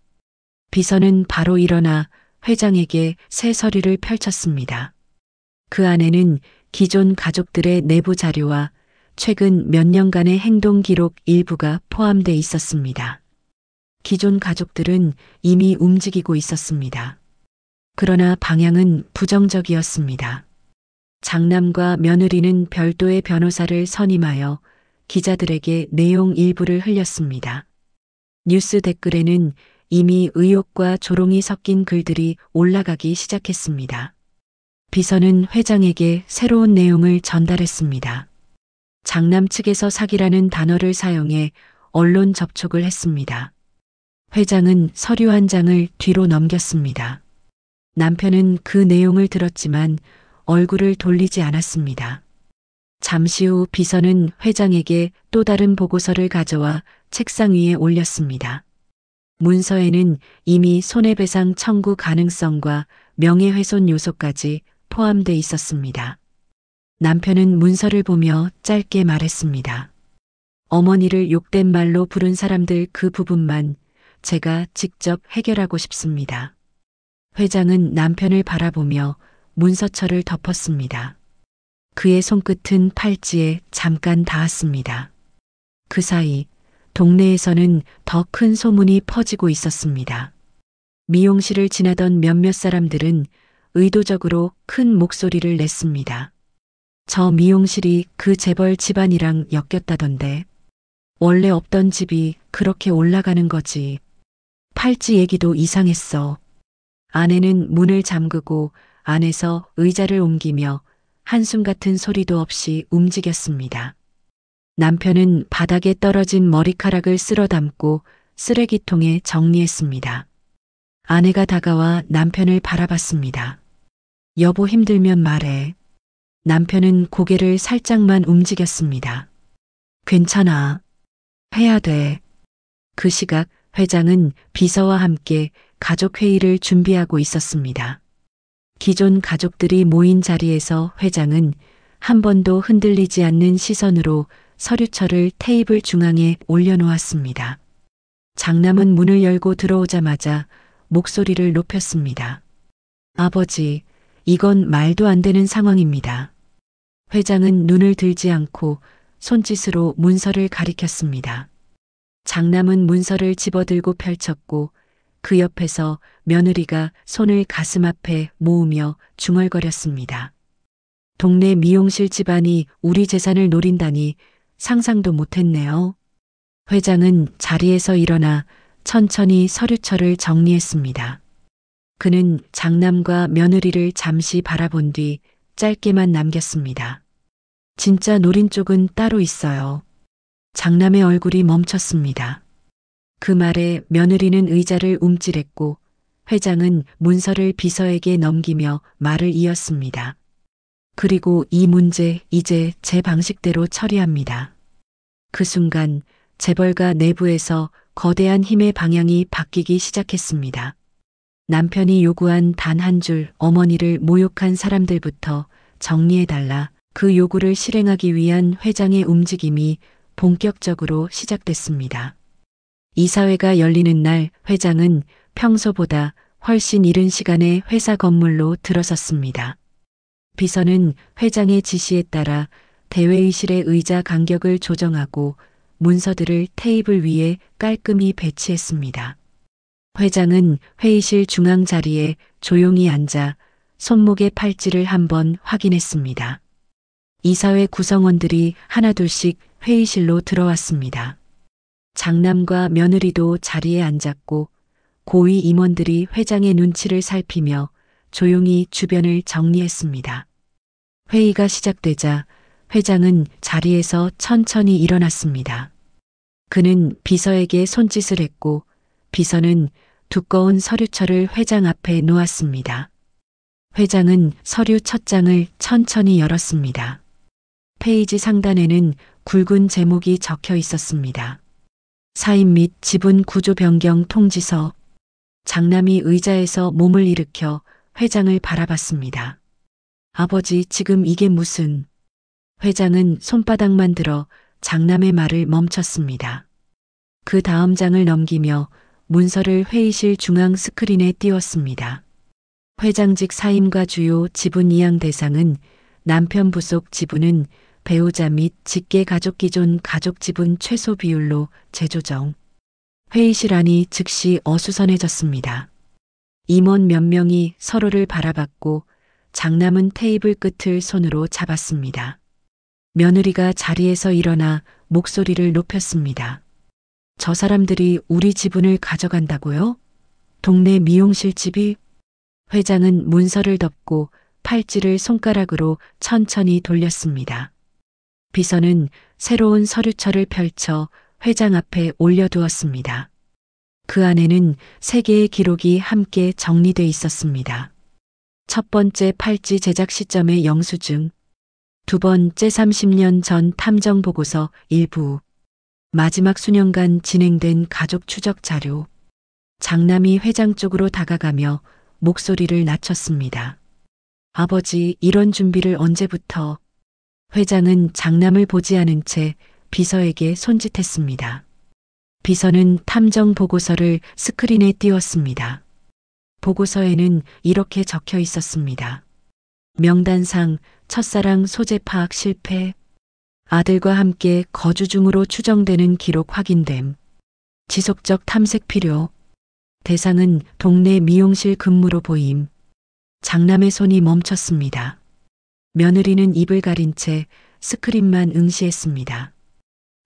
비서는 바로 일어나 회장에게 새 서류를 펼쳤습니다. 그 안에는 기존 가족들의 내부 자료와 최근 몇 년간의 행동 기록 일부가 포함돼 있었습니다. 기존 가족들은 이미 움직이고 있었습니다. 그러나 방향은 부정적이었습니다. 장남과 며느리는 별도의 변호사를 선임하여 기자들에게 내용 일부를 흘렸습니다. 뉴스 댓글에는 이미 의혹과 조롱이 섞인 글들이 올라가기 시작했습니다. 비서는 회장에게 새로운 내용을 전달했습니다. 장남 측에서 사기라는 단어를 사용해 언론 접촉을 했습니다. 회장은 서류 한 장을 뒤로 넘겼습니다. 남편은 그 내용을 들었지만 얼굴을 돌리지 않았습니다. 잠시 후 비서는 회장에게 또 다른 보고서를 가져와 책상 위에 올렸습니다. 문서에는 이미 손해배상 청구 가능성과 명예훼손 요소까지 포함돼 있었습니다. 남편은 문서를 보며 짧게 말했습니다. 어머니를 욕된 말로 부른 사람들 그 부분만 제가 직접 해결하고 싶습니다. 회장은 남편을 바라보며 문서철을 덮었습니다. 그의 손끝은 팔찌에 잠깐 닿았습니다. 그 사이 동네에서는 더 큰 소문이 퍼지고 있었습니다. 미용실을 지나던 몇몇 사람들은 의도적으로 큰 목소리를 냈습니다. 저 미용실이 그 재벌 집안이랑 엮였다던데. 원래 없던 집이 그렇게 올라가는 거지. 팔찌 얘기도 이상했어. 아내는 문을 잠그고 안에서 의자를 옮기며 한숨 같은 소리도 없이 움직였습니다. 남편은 바닥에 떨어진 머리카락을 쓸어 담고 쓰레기통에 정리했습니다. 아내가 다가와 남편을 바라봤습니다. 여보 힘들면 말해. 남편은 고개를 살짝만 움직였습니다. 괜찮아. 해야 돼. 그 시각 회장은 비서와 함께 가족회의를 준비하고 있었습니다. 기존 가족들이 모인 자리에서 회장은 한 번도 흔들리지 않는 시선으로 서류철을 테이블 중앙에 올려놓았습니다. 장남은 문을 열고 들어오자마자 목소리를 높였습니다. 아버지, 이건 말도 안 되는 상황입니다. 회장은 눈을 들지 않고 손짓으로 문서를 가리켰습니다. 장남은 문서를 집어들고 펼쳤고 그 옆에서 며느리가 손을 가슴 앞에 모으며 중얼거렸습니다. 동네 미용실 집안이 우리 재산을 노린다니 상상도 못했네요. 회장은 자리에서 일어나 천천히 서류철을 정리했습니다. 그는 장남과 며느리를 잠시 바라본 뒤 짧게만 남겼습니다. 진짜 노린 쪽은 따로 있어요. 장남의 얼굴이 멈췄습니다. 그 말에 며느리는 의자를 움찔했고 회장은 문서를 비서에게 넘기며 말을 이었습니다. 그리고 이 문제 이제 제 방식대로 처리합니다. 그 순간 재벌가 내부에서 거대한 힘의 방향이 바뀌기 시작했습니다. 남편이 요구한 단 한 줄 어머니를 모욕한 사람들부터 정리해달라 그 요구를 실행하기 위한 회장의 움직임이 본격적으로 시작됐습니다. 이사회가 열리는 날 회장은 평소보다 훨씬 이른 시간에 회사 건물로 들어섰습니다. 비서는 회장의 지시에 따라 대회의실의 의자 간격을 조정하고 문서들을 테이블 위에 깔끔히 배치했습니다. 회장은 회의실 중앙 자리에 조용히 앉아 손목의 팔찌를 한번 확인했습니다. 이사회 구성원들이 하나둘씩 회의실로 들어왔습니다. 장남과 며느리도 자리에 앉았고 고위 임원들이 회장의 눈치를 살피며 조용히 주변을 정리했습니다. 회의가 시작되자 회장은 자리에서 천천히 일어났습니다. 그는 비서에게 손짓을 했고 비서는 두꺼운 서류철을 회장 앞에 놓았습니다. 회장은 서류 첫 장을 천천히 열었습니다. 페이지 상단에는 굵은 제목이 적혀 있었습니다. 사임 및 지분 구조 변경 통지서. 장남이 의자에서 몸을 일으켜 회장을 바라봤습니다. 아버지, 지금 이게 무슨... 회장은 손바닥만 들어 장남의 말을 멈췄습니다. 그 다음 장을 넘기며 문서를 회의실 중앙 스크린에 띄웠습니다. 회장직 사임과 주요 지분 이양 대상은 남편 부속 지분은 배우자 및 직계 가족 기존 가족 지분 최소 비율로 재조정. 회의실 안이 즉시 어수선해졌습니다. 임원 몇 명이 서로를 바라봤고 장남은 테이블 끝을 손으로 잡았습니다. 며느리가 자리에서 일어나 목소리를 높였습니다. 저 사람들이 우리 지분을 가져간다고요? 동네 미용실 집이? 회장은 문서를 덮고 팔찌를 손가락으로 천천히 돌렸습니다. 비서는 새로운 서류철을 펼쳐 회장 앞에 올려두었습니다. 그 안에는 3개의 기록이 함께 정리돼 있었습니다. 첫 번째 팔찌 제작 시점의 영수증, 두 번째 30년 전 탐정 보고서 일부, 마지막 수년간 진행된 가족 추적 자료. 장남이 회장 쪽으로 다가가며 목소리를 낮췄습니다. 아버지, 이런 준비를 언제부터? 회장은 장남을 보지 않은 채 비서에게 손짓했습니다. 비서는 탐정 보고서를 스크린에 띄웠습니다. 보고서에는 이렇게 적혀 있었습니다. 명단상 첫사랑 소재 파악 실패. 아들과 함께 거주 중으로 추정되는 기록 확인됨. 지속적 탐색 필요. 대상은 동네 미용실 근무로 보임. 장남의 손이 멈췄습니다. 며느리는 입을 가린 채 스크린만 응시했습니다.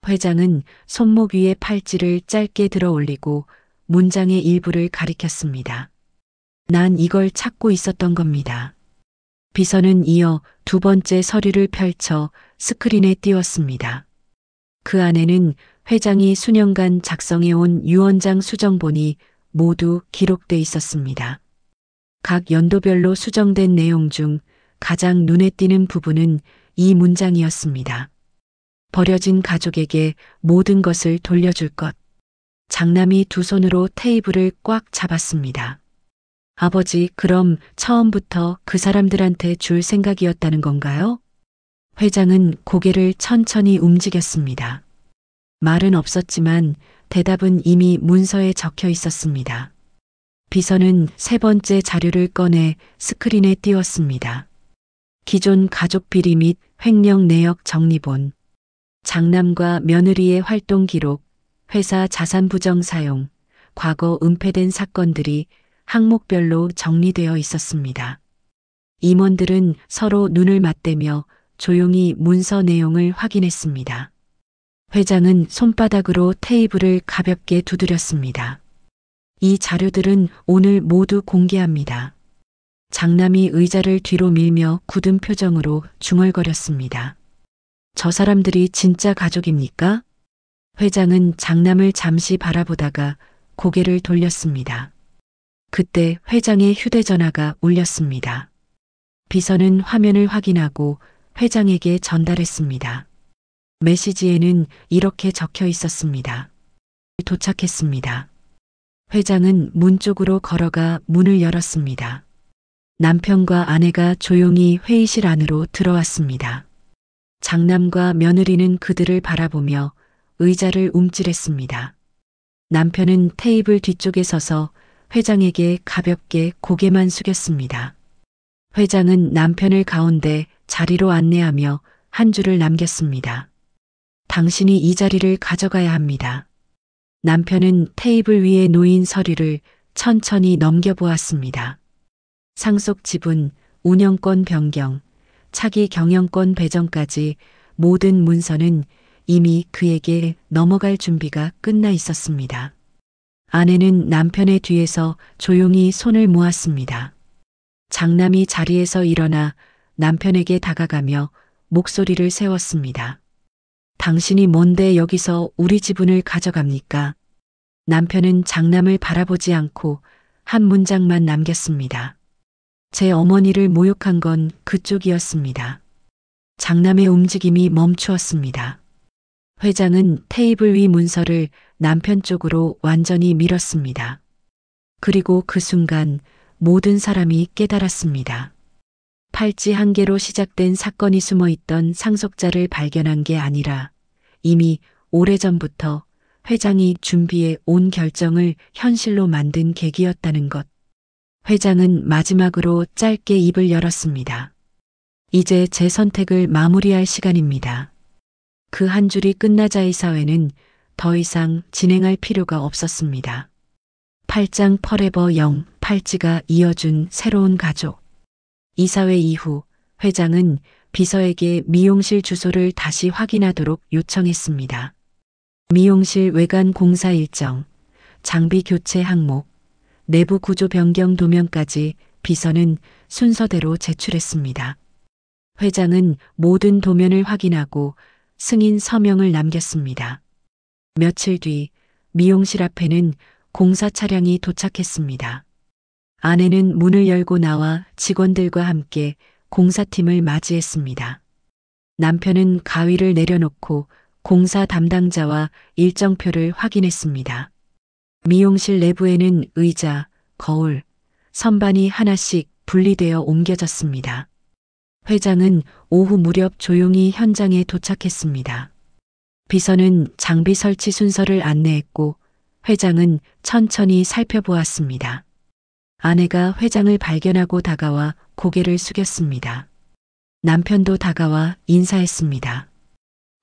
회장은 손목 위에 팔찌를 짧게 들어 올리고 문장의 일부를 가리켰습니다. 난 이걸 찾고 있었던 겁니다. 비서는 이어 두 번째 서류를 펼쳐 스크린에 띄웠습니다. 그 안에는 회장이 수년간 작성해온 유언장 수정본이 모두 기록돼 있었습니다. 각 연도별로 수정된 내용 중 가장 눈에 띄는 부분은 이 문장이었습니다. 버려진 가족에게 모든 것을 돌려줄 것. 장남이 두 손으로 테이블을 꽉 잡았습니다. 아버지, 그럼 처음부터 그 사람들한테 줄 생각이었다는 건가요? 회장은 고개를 천천히 움직였습니다. 말은 없었지만 대답은 이미 문서에 적혀 있었습니다. 비서는 세 번째 자료를 꺼내 스크린에 띄웠습니다. 기존 가족 비리 및 횡령 내역 정리본, 장남과 며느리의 활동 기록, 회사 자산 부정 사용, 과거 은폐된 사건들이 항목별로 정리되어 있었습니다. 임원들은 서로 눈을 맞대며 조용히 문서 내용을 확인했습니다. 회장은 손바닥으로 테이블을 가볍게 두드렸습니다. 이 자료들은 오늘 모두 공개합니다. 장남이 의자를 뒤로 밀며 굳은 표정으로 중얼거렸습니다. 저 사람들이 진짜 가족입니까? 회장은 장남을 잠시 바라보다가 고개를 돌렸습니다. 그때 회장의 휴대전화가 울렸습니다. 비서는 화면을 확인하고 회장에게 전달했습니다. 메시지에는 이렇게 적혀 있었습니다. 도착했습니다. 회장은 문 쪽으로 걸어가 문을 열었습니다. 남편과 아내가 조용히 회의실 안으로 들어왔습니다. 장남과 며느리는 그들을 바라보며 의자를 움찔했습니다. 남편은 테이블 뒤쪽에 서서 회장에게 가볍게 고개만 숙였습니다. 회장은 남편을 가운데 자리로 안내하며 한 줄을 남겼습니다. 당신이 이 자리를 가져가야 합니다. 남편은 테이블 위에 놓인 서류를 천천히 넘겨보았습니다. 상속 지분, 운영권 변경, 차기 경영권 배정까지 모든 문서는 이미 그에게 넘어갈 준비가 끝나 있었습니다. 아내는 남편의 뒤에서 조용히 손을 모았습니다. 장남이 자리에서 일어나 남편에게 다가가며 목소리를 세웠습니다. 당신이 뭔데 여기서 우리 지분을 가져갑니까? 남편은 장남을 바라보지 않고 한 문장만 남겼습니다. 제 어머니를 모욕한 건 그쪽이었습니다. 장남의 움직임이 멈추었습니다. 회장은 테이블 위 문서를 남편 쪽으로 완전히 밀었습니다. 그리고 그 순간 모든 사람이 깨달았습니다. 팔찌 한 개로 시작된 사건이 숨어 있던 상속자를 발견한 게 아니라 이미 오래전부터 회장이 준비해 온 결정을 현실로 만든 계기였다는 것. 회장은 마지막으로 짧게 입을 열었습니다. 이제 제 선택을 마무리할 시간입니다. 그 한 줄이 끝나자 이 사회는 더 이상 진행할 필요가 없었습니다. 8장 퍼레버 0, 팔찌가 이어준 새로운 가족. 이사회 이후 회장은 비서에게 미용실 주소를 다시 확인하도록 요청했습니다. 미용실 외관 공사 일정, 장비 교체 항목, 내부 구조 변경 도면까지 비서는 순서대로 제출했습니다. 회장은 모든 도면을 확인하고 승인 서명을 남겼습니다. 며칠 뒤 미용실 앞에는 공사 차량이 도착했습니다. 아내는 문을 열고 나와 직원들과 함께 공사팀을 맞이했습니다. 남편은 가위를 내려놓고 공사 담당자와 일정표를 확인했습니다. 미용실 내부에는 의자, 거울, 선반이 하나씩 분리되어 옮겨졌습니다. 회장은 오후 무렵 조용히 현장에 도착했습니다. 비서는 장비 설치 순서를 안내했고 회장은 천천히 살펴보았습니다. 아내가 회장을 발견하고 다가와 고개를 숙였습니다. 남편도 다가와 인사했습니다.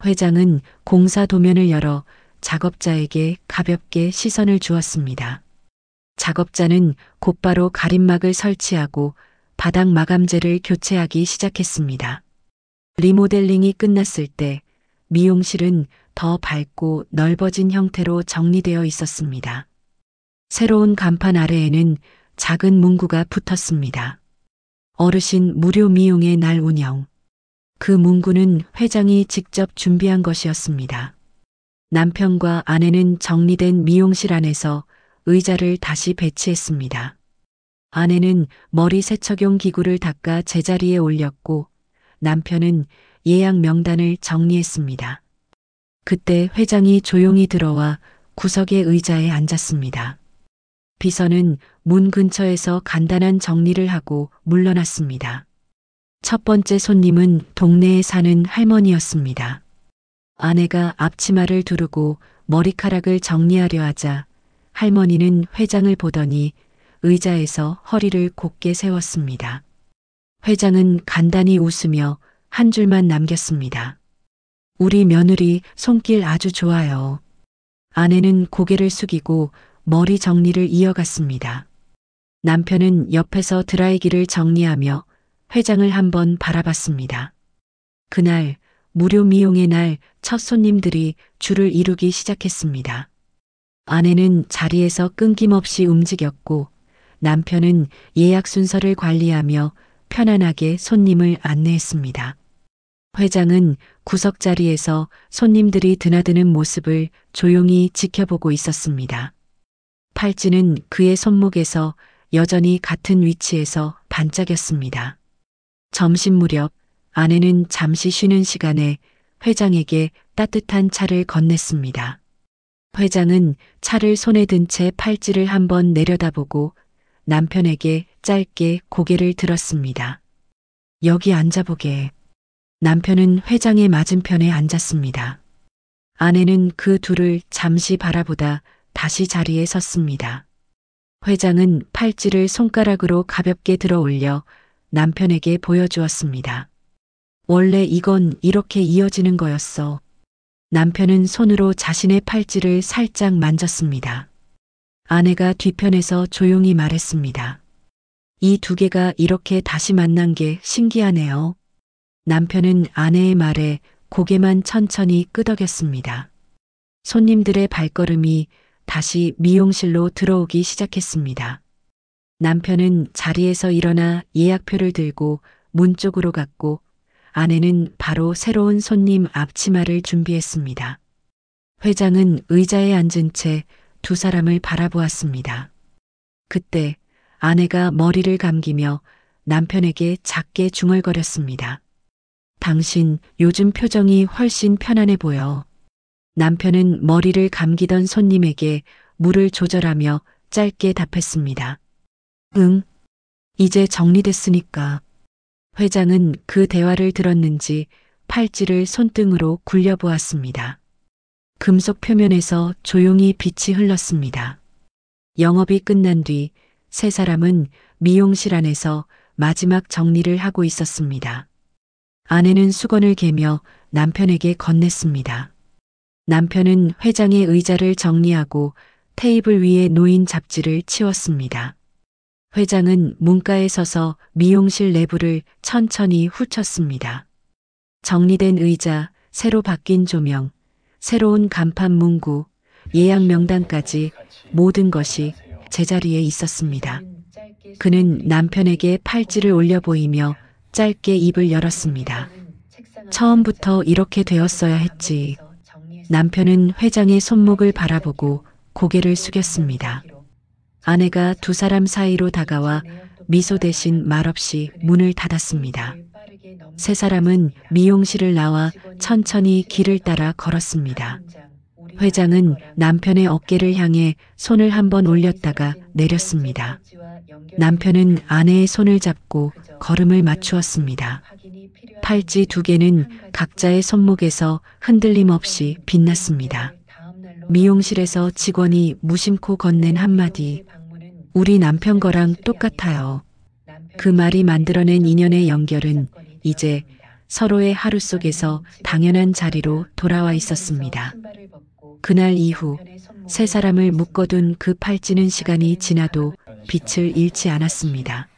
회장은 공사 도면을 열어 작업자에게 가볍게 시선을 주었습니다. 작업자는 곧바로 가림막을 설치하고 바닥 마감재를 교체하기 시작했습니다. 리모델링이 끝났을 때 미용실은 더 밝고 넓어진 형태로 정리되어 있었습니다. 새로운 간판 아래에는 작은 문구가 붙었습니다. 어르신 무료 미용의 날 운영. 그 문구는 회장이 직접 준비한 것이었습니다. 남편과 아내는 정리된 미용실 안에서 의자를 다시 배치했습니다. 아내는 머리 세척용 기구를 닦아 제자리에 올렸고 남편은 예약 명단을 정리했습니다. 그때 회장이 조용히 들어와 구석의 의자에 앉았습니다. 비서는 문 근처에서 간단한 정리를 하고 물러났습니다. 첫 번째 손님은 동네에 사는 할머니였습니다. 아내가 앞치마를 두르고 머리카락을 정리하려 하자 할머니는 회장을 보더니 의자에서 허리를 곧게 세웠습니다. 회장은 간단히 웃으며 한 줄만 남겼습니다. 우리 며느리 손길 아주 좋아요. 아내는 고개를 숙이고 머리 정리를 이어갔습니다. 남편은 옆에서 드라이기를 정리하며 회장을 한번 바라봤습니다. 그날 무료 미용의 날 첫 손님들이 줄을 이루기 시작했습니다. 아내는 자리에서 끊김없이 움직였고 남편은 예약 순서를 관리하며 편안하게 손님을 안내했습니다. 회장은 구석자리에서 손님들이 드나드는 모습을 조용히 지켜보고 있었습니다. 팔찌는 그의 손목에서 여전히 같은 위치에서 반짝였습니다. 점심 무렵 아내는 잠시 쉬는 시간에 회장에게 따뜻한 차를 건넸습니다. 회장은 차를 손에 든 채 팔찌를 한번 내려다보고 남편에게 짧게 고개를 들었습니다. 여기 앉아보게. 남편은 회장의 맞은편에 앉았습니다. 아내는 그 둘을 잠시 바라보다 다시 자리에 섰습니다. 회장은 팔찌를 손가락으로 가볍게 들어 올려 남편에게 보여주었습니다. 원래 이건 이렇게 이어지는 거였어. 남편은 손으로 자신의 팔찌를 살짝 만졌습니다. 아내가 뒤편에서 조용히 말했습니다. 이 두 개가 이렇게 다시 만난 게 신기하네요. 남편은 아내의 말에 고개만 천천히 끄덕였습니다. 손님들의 발걸음이 다시 미용실로 들어오기 시작했습니다. 남편은 자리에서 일어나 예약표를 들고 문 쪽으로 갔고 아내는 바로 새로운 손님 앞치마를 준비했습니다. 회장은 의자에 앉은 채 두 사람을 바라보았습니다. 그때 아내가 머리를 감기며 남편에게 작게 중얼거렸습니다. 당신 요즘 표정이 훨씬 편안해 보여. 남편은 머리를 감기던 손님에게 물을 조절하며 짧게 답했습니다. 응, 이제 정리됐으니까. 회장은 그 대화를 들었는지 팔찌를 손등으로 굴려보았습니다. 금속 표면에서 조용히 빛이 흘렀습니다. 영업이 끝난 뒤 세 사람은 미용실 안에서 마지막 정리를 하고 있었습니다. 아내는 수건을 개며 남편에게 건넸습니다. 남편은 회장의 의자를 정리하고 테이블 위에 놓인 잡지를 치웠습니다. 회장은 문가에 서서 미용실 내부를 천천히 훑었습니다. 정리된 의자, 새로 바뀐 조명, 새로운 간판 문구, 예약 명단까지 모든 것이 제자리에 있었습니다. 그는 남편에게 팔찌를 올려 보이며 짧게 입을 열었습니다. 처음부터 이렇게 되었어야 했지. 남편은 회장의 손목을 바라보고 고개를 숙였습니다. 아내가 두 사람 사이로 다가와 미소 대신 말없이 문을 닫았습니다. 세 사람은 미용실을 나와 천천히 길을 따라 걸었습니다. 회장은 남편의 어깨를 향해 손을 한번 올렸다가 내렸습니다. 남편은 아내의 손을 잡고 걸음을 맞추었습니다. 팔찌 두 개는 각자의 손목에서 흔들림 없이 빛났습니다. 미용실에서 직원이 무심코 건넨 한마디, 우리 남편 거랑 똑같아요. 그 말이 만들어낸 인연의 연결은 이제 서로의 하루 속에서 당연한 자리로 돌아와 있었습니다. 그날 이후 세 사람을 묶어둔 그 팔찌는 시간이 지나도 빛을 잃지 않았습니다.